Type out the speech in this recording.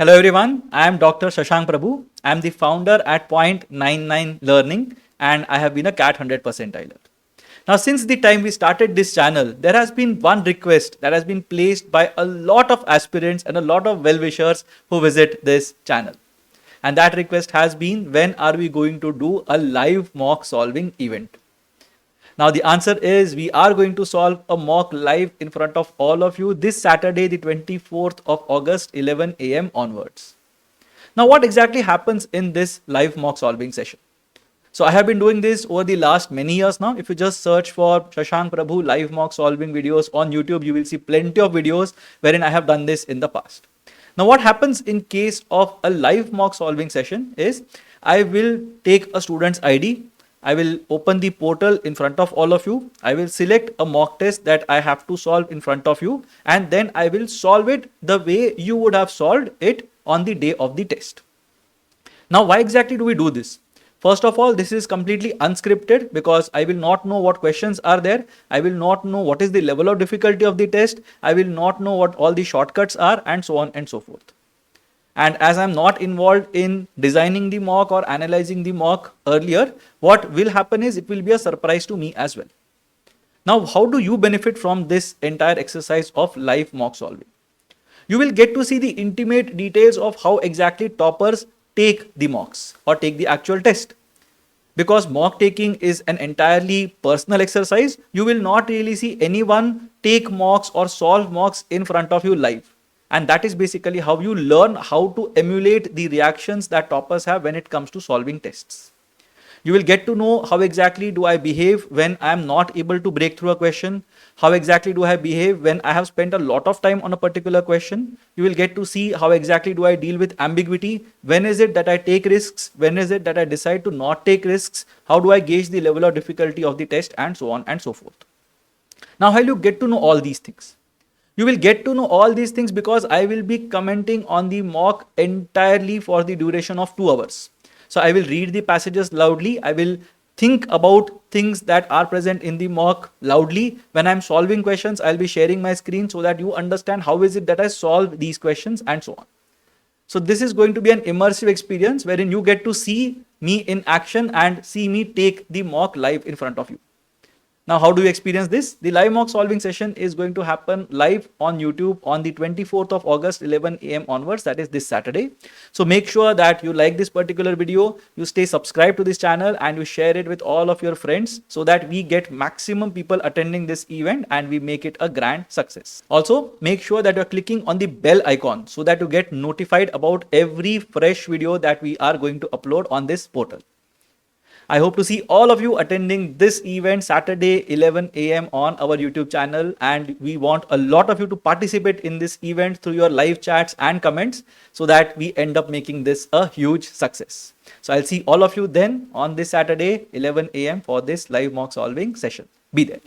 Hello everyone, I am Dr. Shashank Prabhu. I am the founder at .99 Learning and I have been a CAT 100 percentiler. Now since the time we started this channel, there has been one request that has been placed by a lot of aspirants and a lot of well-wishers who visit this channel. And that request has been, when are we going to do a live mock solving event? Now the answer is, we are going to solve a mock live in front of all of you this Saturday, the 24th of August, 11 a.m. onwards. Now what exactly happens in this live mock solving session? So I have been doing this over the last many years now. If you just search for Shashank Prabhu live mock solving videos on YouTube, you will see plenty of videos wherein I have done this in the past. Now what happens in case of a live mock solving session is, I will take a student's ID. I will open the portal in front of all of you. I will select a mock test that I have to solve in front of you, and then I will solve it the way you would have solved it on the day of the test. Now, why exactly do we do this? First of all, this is completely unscripted because I will not know what questions are there. I will not know what is the level of difficulty of the test. I will not know what all the shortcuts are, and so on and so forth. And as I'm not involved in designing the mock or analyzing the mock earlier, what will happen is it will be a surprise to me as well. Now, how do you benefit from this entire exercise of live mock solving? You will get to see the intimate details of how exactly toppers take the mocks or take the actual test. Because mock taking is an entirely personal exercise, you will not really see anyone take mocks or solve mocks in front of you live. And that is basically how you learn how to emulate the reactions that toppers have when it comes to solving tests. You will get to know how exactly do I behave when I am not able to break through a question. How exactly do I behave when I have spent a lot of time on a particular question. You will get to see how exactly do I deal with ambiguity. When is it that I take risks? When is it that I decide to not take risks? How do I gauge the level of difficulty of the test, and so on and so forth. Now, how you get to know all these things? You will get to know all these things because I will be commenting on the mock entirely for the duration of 2 hours. So I will read the passages loudly. I will think about things that are present in the mock loudly. When I'm solving questions, I'll be sharing my screen so that you understand how is it that I solve these questions, and so on. So this is going to be an immersive experience wherein you get to see me in action and see me take the mock live in front of you. Now, how do you experience this? The live mock solving session is going to happen live on YouTube on the 24th of August, 11 a.m. onwards. That is this Saturday. So make sure that you like this particular video, you stay subscribed to this channel, and you share it with all of your friends so that we get maximum people attending this event and we make it a grand success. Also, make sure that you're clicking on the bell icon so that you get notified about every fresh video that we are going to upload on this portal. I hope to see all of you attending this event Saturday 11 a.m. on our YouTube channel, and we want a lot of you to participate in this event through your live chats and comments so that we end up making this a huge success. So I'll see all of you then on this Saturday 11 a.m. for this live mock solving session. Be there.